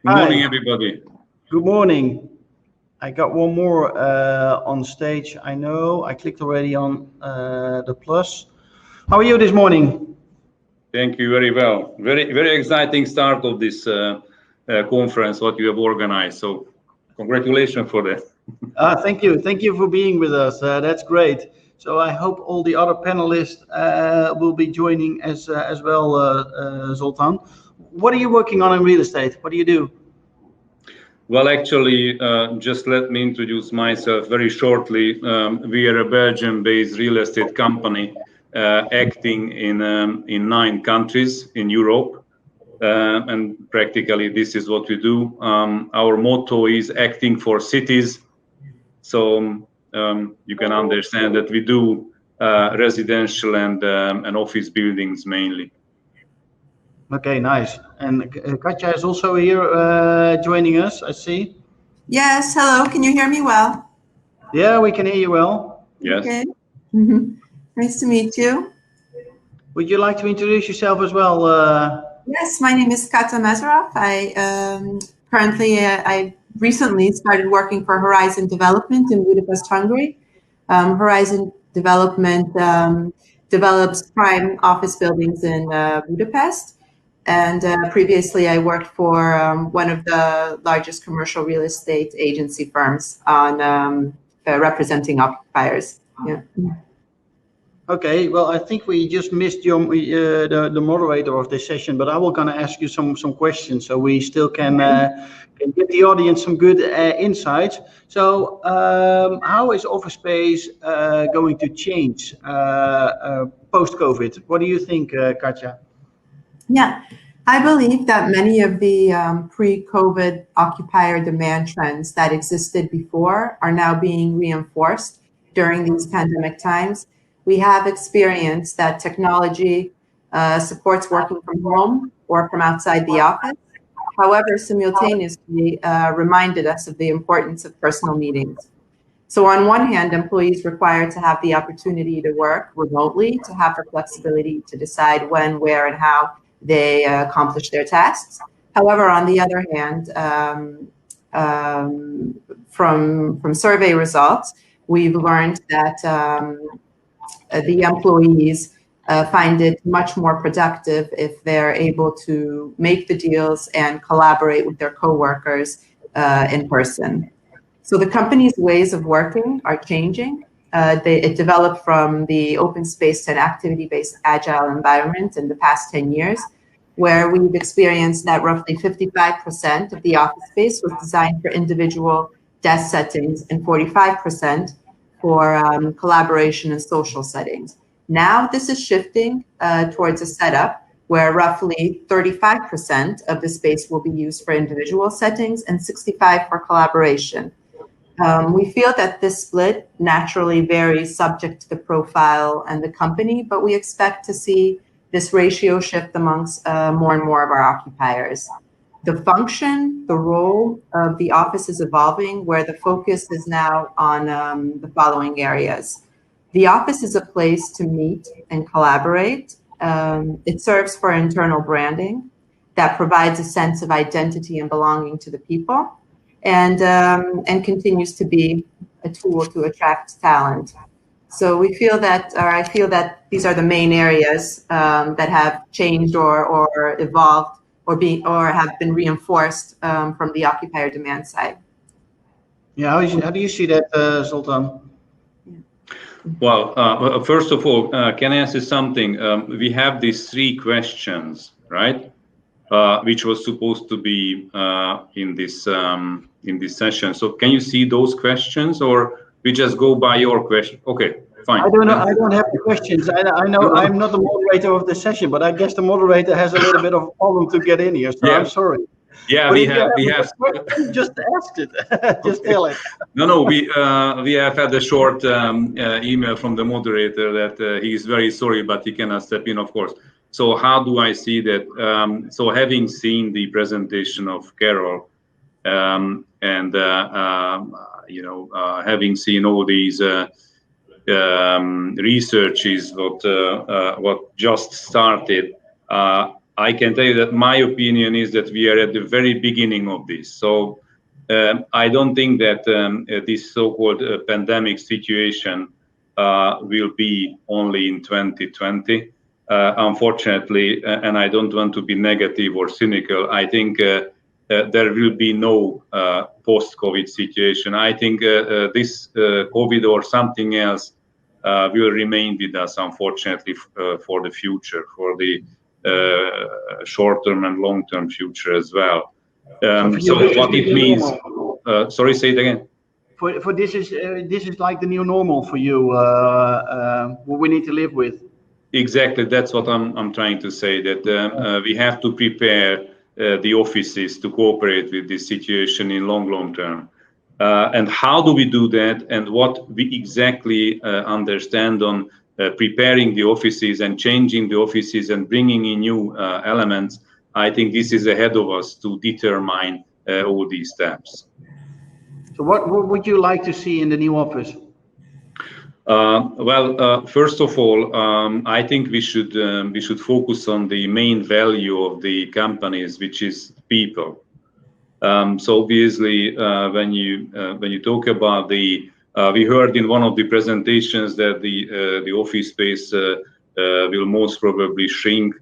Good morning, everybody. Good morning. I got one more on stage. I know I clicked already on the plus. How are you this morning? Thank you very well. Very exciting start of this conference, what you have organized. So congratulations for that. Thank you. Thank you for being with us. That's great. So I hope all the other panelists will be joining as well, Zoltán. What are you working on in real estate? What do you do? Well, actually, just let me introduce myself very shortly. We are a Belgium-based real estate company acting in 9 countries in Europe. And practically this is what we do. Our motto is acting for cities. So you can understand that we do residential and office buildings mainly. Okay, nice. And Katja is also here joining us, I see. Yes, hello. Can you hear me well? Yeah, we can hear you well. Yes. Okay. Nice to meet you. Would you like to introduce yourself as well? Yes, my name is Kata Mazsaroff. I recently started working for Horizon Development in Budapest, Hungary. Horizon Development develops prime office buildings in Budapest. And previously I worked for one of the largest commercial real estate agency firms on representing occupiers. Yeah. Okay, well, I think we just missed your, the moderator of this session, but I will gonna ask you some questions so we still can give the audience some good insights. So how is office space going to change post-COVID? What do you think, Katja? Yeah, I believe that many of the pre-COVID occupier demand trends that existed before are now being reinforced during these pandemic times. We have experienced that technology supports working from home or from outside the office. However, simultaneously reminded us of the importance of personal meetings. So on one hand, employees required to have the opportunity to work remotely, to have the flexibility to decide when, where, and how they accomplish their tasks. However, on the other hand, from survey results, we've learned that the employees find it much more productive if they're able to make the deals and collaborate with their coworkers in person. So the company's ways of working are changing. It developed from the open space and activity-based agile environment in the past 10 years, where we've experienced that roughly 55% of the office space was designed for individual desk settings and 45% for collaboration and social settings. Now this is shifting towards a setup where roughly 35% of the space will be used for individual settings and 65% for collaboration. We feel that this split naturally varies subject to the profile and the company, but we expect to see this ratio shift amongst more and more of our occupiers. The function, the role of the office is evolving, where the focus is now on the following areas. The office is a place to meet and collaborate. It serves for internal branding that provides a sense of identity and belonging to the people, and continues to be a tool to attract talent. So we feel that, or I feel that these are the main areas that have changed or evolved or have been reinforced from the occupier demand side. Yeah, how do you see that, Zoltán? Well, first of all, can I ask you something? We have these 3 questions, right? Which was supposed to be in this session. So can you see those questions, or we just go by your question? Okay, fine. I don't know. I don't have the questions. I know I'm not the moderator of the session, but I guess the moderator has a little bit of a problem to get in here. So yeah. I'm sorry. Yeah, but we have just asked it. Just okay. Tell it. No, we have had a short email from the moderator that he is very sorry, but he cannot step in, of course. So how do I see that? So having seen the presentation of Carol, and having seen all these researches what just started, I can tell you that my opinion is that we are at the very beginning of this. So I don't think that this so-called pandemic situation will be only in 2020. Unfortunately, and I don't want to be negative or cynical, I think there will be no post-COVID situation. I think this COVID or something else will remain with us, unfortunately, for the future, for the short-term and long-term future as well. So what it means, sorry, say it again. For this is like the new normal for you, what we need to live with. Exactly, that's what I'm trying to say, that we have to prepare the offices to cooperate with this situation in long term. And how do we do that, and what we exactly understand on preparing the offices and changing the offices and bringing in new elements, I think this is ahead of us to determine all these steps. So what would you like to see in the new office? First of all, I think we should focus on the main value of the companies, which is people. So obviously, when you talk about we heard in one of the presentations that the office space will most probably shrink,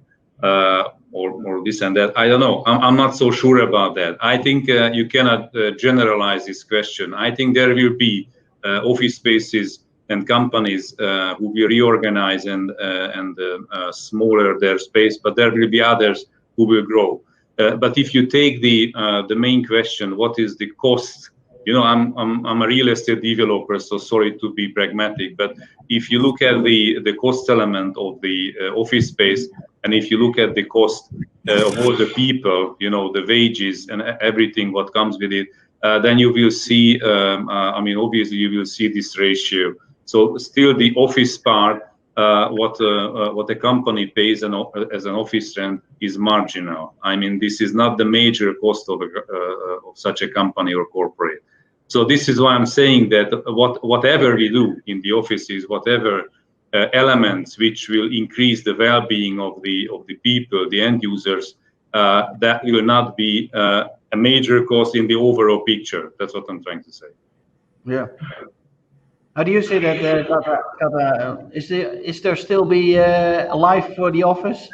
or this and that. I don't know. I'm not so sure about that. I think you cannot generalize this question. I think there will be office spaces and companies who will reorganize and smaller their space, but there will be others who will grow. But if you take the main question, what is the cost? You know, I'm a real estate developer, so sorry to be pragmatic, but if you look at the cost element of the office space, and if you look at the cost of all the people, you know, the wages and everything what comes with it, then you will see. I mean, obviously, you will see this ratio. So still, the office part, what a company pays as an office rent is marginal. I mean, this is not the major cost of such a company or corporate. So this is why I'm saying that whatever we do in the offices, whatever elements which will increase the well-being of the people, the end users, that will not be a major cost in the overall picture. That's what I'm trying to say. Yeah. How do you say that, Kata? Is there still be a life for the office?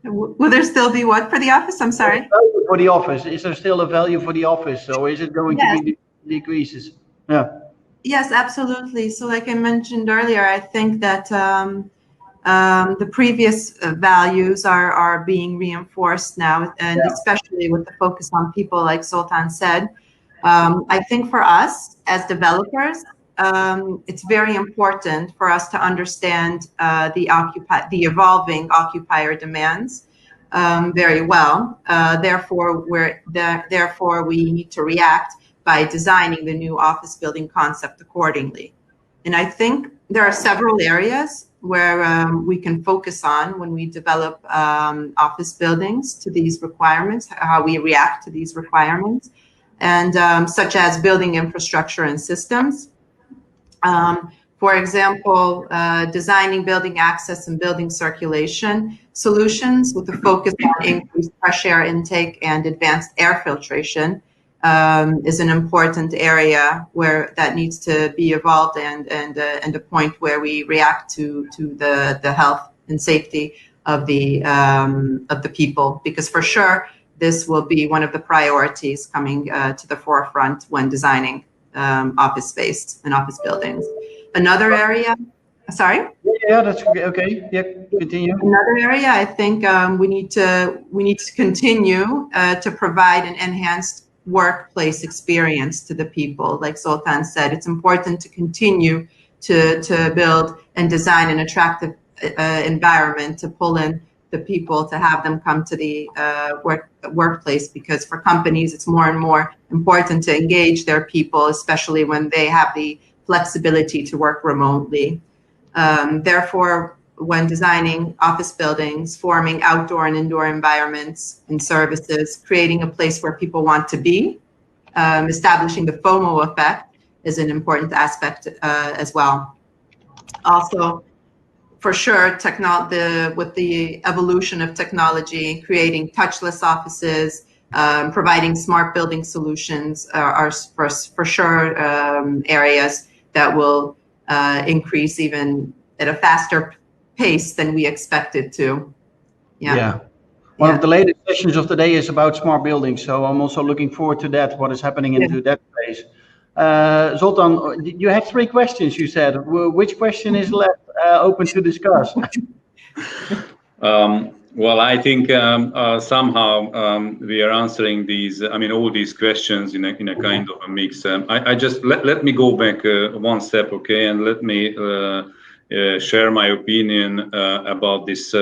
Will there still be what for the office? I'm sorry. For the office, is there still a value for the office? So is it going to be decreases? Yeah. Yes, absolutely. So like I mentioned earlier, I think that the previous values are being reinforced now, and especially with the focus on people, like Zoltán said. I think for us as developers, it's very important for us to understand the evolving occupier demands very well. Therefore, we need to react by designing the new office building concept accordingly. And I think there are several areas where we can focus on when we develop office buildings to these requirements, how we react to these requirements, and such as building infrastructure and systems. For example, designing building access and building circulation solutions with a focus on increased fresh air intake and advanced air filtration is an important area where that needs to be evolved, and a point where we react to the health and safety of the people, because for sure this will be one of the priorities coming to the forefront when designing office space and office buildings. Another area, sorry? Yeah, that's okay. Yeah, continue. Another area, I think we need to continue to provide an enhanced workplace experience to the people. Like Zoltán said, it's important to continue to build and design an attractive environment to pull in the people, to have them come to the workplace, because for companies it's more and more important to engage their people, especially when they have the flexibility to work remotely. Therefore, when designing office buildings, forming outdoor and indoor environments and services, creating a place where people want to be, establishing the FOMO effect is an important aspect as well. Also, for sure, with the evolution of technology, creating touchless offices, providing smart building solutions are for sure areas that will increase even at a faster pace than we expected to. Yeah. One of the latest sessions of the day is about smart buildings, so I'm also looking forward to that, what is happening into that space. Zoltán, you had 3 questions, you said. Which question is left open to discuss? Well, I think somehow we are answering these, all these questions in a kind of a mix. I just, let me go back one step, okay, and let me share my opinion about this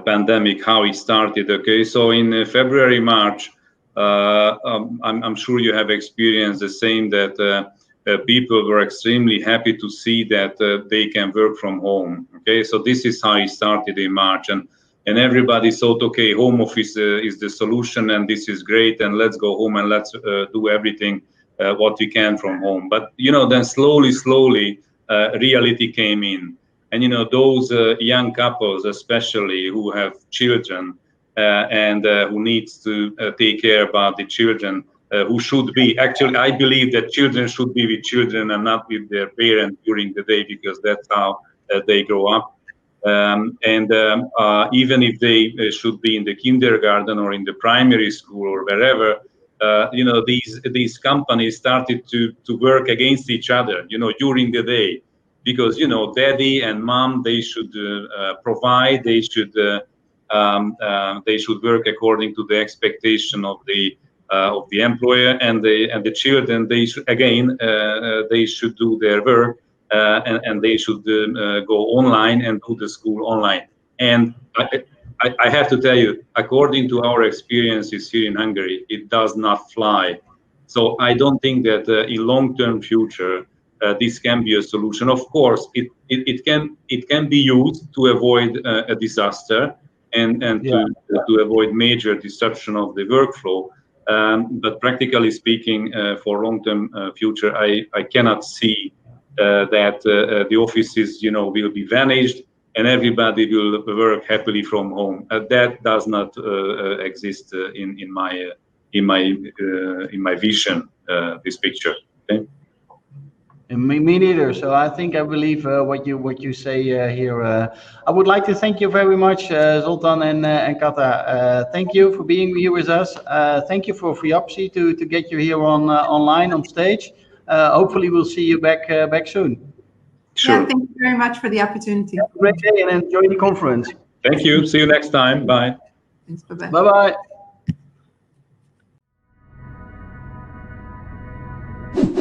pandemic, how it started, okay? So in February, March, I'm sure you have experienced the same, that people were extremely happy to see that they can work from home, okay? So this is how it started in March, and everybody thought, okay, home office is the solution, and this is great, and let's go home and let's do everything what we can from home. But, then slowly, reality came in. And, those young couples, especially who have children and who needs to take care about the children, who should be, actually, I believe that children should be with children and not with their parents during the day, because that's how they grow up. Even if they should be in the kindergarten or in the primary school or wherever, these companies started to work against each other, during the day. Because daddy and mom, they should provide, they should work according to the expectation of the employer, and the children, they should they should do their work, and they should go online and do the school online. And I have to tell you, according to our experiences here in Hungary, it does not fly. So I don't think that in long-term future, this can be a solution. Of course, it can be used to avoid a disaster and to avoid major disruption of the workflow. But practically speaking, for long-term future, I cannot see that the offices, will be vanished and everybody will work happily from home. That does not exist in my vision. This picture. Okay? Me neither. So I believe what you say here. I would like to thank you very much, Zoltán and Kata. Thank you for being here with us. Thank you for FIABCI to get you here online on stage. Hopefully we'll see you back soon. Sure. Yeah, thank you very much for the opportunity. Have a great day and enjoy the conference. Thank you. See you next time. Bye. Thanks. Bye-bye. Bye-bye.